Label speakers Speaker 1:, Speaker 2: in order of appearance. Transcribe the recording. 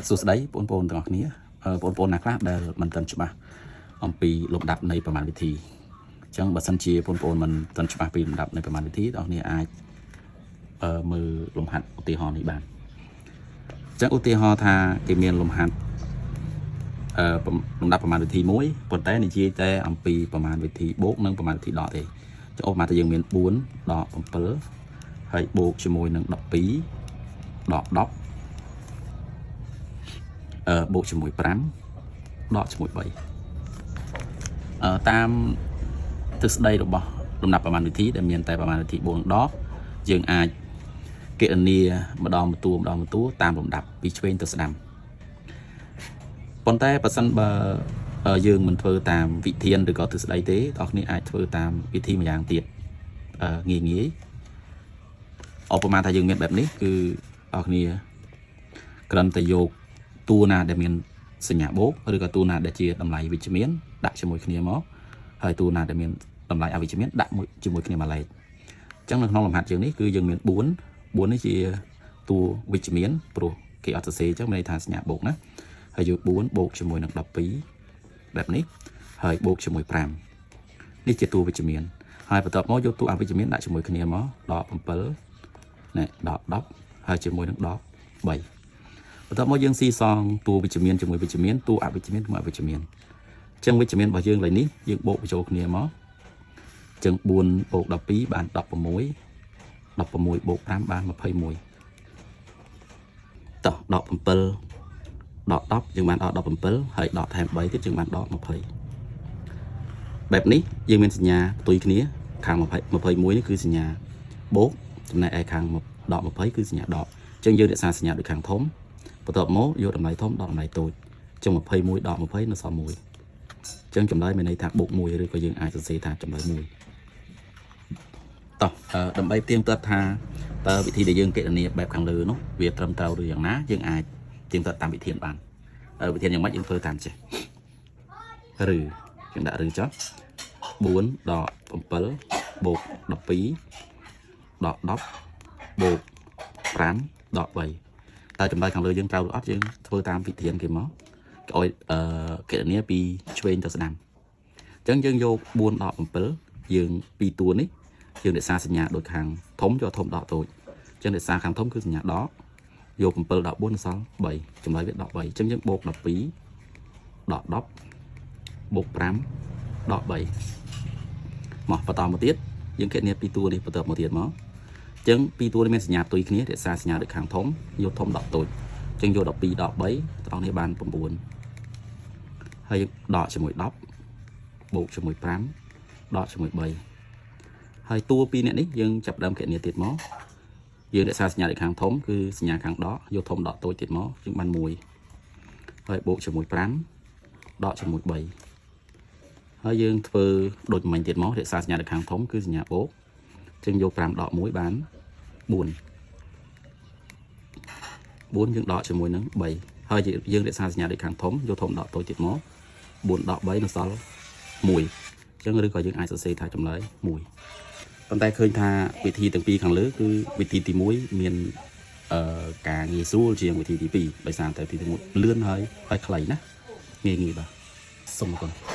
Speaker 1: សួស្តីបងប្អូនទាំងអស់គ្នាបងប្អូនណាខ្លះដែលមិនទាន់ច្បាស់អំពីលំដាប់នៃប្រមាណវិធីអញ្ចឹងបើសិនជាបងប្អូនមិនទាន់ច្បាស់ពីលំដាប់នៃប្រមាណវិធីបងប្អូនអាចមើលលំហាត់ឧទាហរណ៍នេះបានអញ្ចឹងឧទាហរណ៍ថាគេមានលំហាត់លំដាប់ប្រមាណវិធីមួយប៉ុន្តែនិយាយតែអំពីប្រមាណវិធីបូកនិងប្រមាណវិធីដកទេចុះឧបមាថាយើងមាន4ដក7ហើយបូកជាមួយនឹង12ដក10បូកជាមួយ5ដកជាមួយ3តាមទិសដៅរបស់លំដាប់ប្រមាណវិធីដែលមានតែប្រមាណវិធី4ដកយើងអាចគណនាម្ដងបន្ទួតាមលំដាប់ពីឆ្វេងទៅស្ដាំប៉ុន្តែបើសិនបើយើងមិនធ្វើតាមវិធានឬក៏ទិសដៅទេបងប្អូនអាចធ្វើតាមវិធីម្យ៉ាងទៀតងាយឧបមាថាយើងមានបែបនេះគឺបងប្អូនគ្រាន់តែយកតួណាដែលមានសញ្ញាបូកឬក៏តួណាដែលជាតម្លៃវិជ្ជមានដាក់ជាមួយគ្នាមកហើយតួណាដែលមានតម្លៃអវិជ្ជមានដាក់ជាមួយគ្នាមួយលេខអញ្ចឹងនៅក្នុងលំហាត់យើងនេះគឺយើងមាន4នេះជាតួវិជ្ជមានព្រោះគេអត់សរសេរអញ្ចឹងមានន័យថាសញ្ញាបូកណាហើយយក4បូកជាមួយនឹង12បែបនេះហើយបូកជាមួយ5នេះជាតួវិជ្ជមានហើយបន្ទាប់មកយកតួអវិជ្ជមានដាក់ជាមួយគ្នាមកដក7ណែដក10ហើយជាមួយនឹងដក3បន្ទាប់មកយើងស៊ីសងតួវិជ្ជមានជាមួយវិជ្ជមានតួអវិជ្ជមានជាមួយអវិជ្ជមានអញ្ចឹងវិជ្ជមានរបស់យើងឡើយនេះយើងបូកបញ្ចូលគ្នាមកអញ្ចឹង4បូក12បាន16បូក5បាន21តោះដក7ដក10យើងបានដក17ហើយដកថែម3ទៀតយើងបានដក20បែបនេះយើងមានសញ្ញាផ្ទុយគ្នាខាង21នេះគឺសញ្ញាបូកចំណែកឯខាងដក20គឺសញ្ញាដកអញ្ចឹងយើងរក្សាសញ្ញាដូចខាងធំបន្ទាប់មកយកតម្លៃធំដល់តម្លៃតូចអញ្ចឹង21ដក20នៅសល់1អញ្ចឹងចម្លើយមានន័យថាបូក1ឬក៏យើងអាចសរសេរថាចម្លើយ1តោះដើម្បីទៀងទាត់ថាតើវិធីដែលយើងគណនាបែបខាងលើនោះវាត្រឹមត្រូវឬយ៉ាងណាយើងអាចទៀងទាត់តាមវិធានបានវិធានយ៉ាងម៉េចយើងធ្វើតាមចេះឬយើងដាក់ឬចុះ4ដក7បូក12ដក10បូក5ដក3តើចម្លើយខាងលើយើងត្រូវឬអត់យើងធ្វើតាមវិធានគេមកឲ្យគណនាពីឆ្វេងទៅស្ដាំអញ្ចឹងយើងយក4ដក7យើងពីតួនេះយើងរក្សាសញ្ញាដូចខាងធំយកធំដកតូចអញ្ចឹងរក្សាខាងធំគឺសញ្ញាដកយក7ដក4នៅសល់3ចម្លើយវាដក3អញ្ចឹងយើងបូក12ដក10បូក5ដក3មកបន្តមកទៀតយើងគណនាពីតួនេះបន្តមកទៀតមកអញ្ចឹងពីតួនេះមានសញ្ញាផ្ទុយគ្នារក្សាសញ្ញាដូចខាងធំយកធំដកតូចអញ្ចឹងយក12ដក3ត្រង់នេះបាន9ហើយដកជាមួយ10បូកជាមួយ5ដកជាមួយ3ហើយតួពីរនេះយើងចាប់ដើមគណនាទៀតមកយើងរក្សាសញ្ញាដូចខាងធំគឺសញ្ញាខាងដកយកធំដកតូចទៀតមកយើងបាន1ហើយបូកជាមួយ5ដកជាមួយ3ហើយយើងធ្វើដូចមិញទៀតមករក្សាសញ្ញាដូចខាងធំគឺសញ្ញាបូកអញ្ចឹងយក5ដក1បាន4យើងដកជាមួយនឹង3ហើយយើងរក្សាសញ្ញាដូចខាងធំយកធំដកតូចទៀតមក4ដក3នៅសល់1អញ្ចឹងឬក៏យើងអាចសរសេរថាចម្លើយ1ប៉ុន្តែឃើញថាវិធីទាំងពីរខាងលើគឺវិធីទី1មានការងាយស្រួលជាងវិធីទី2ដោយសារតែវិធីទី1លឿនហើយខ្លីណាងាយបាទសូមអរគុណ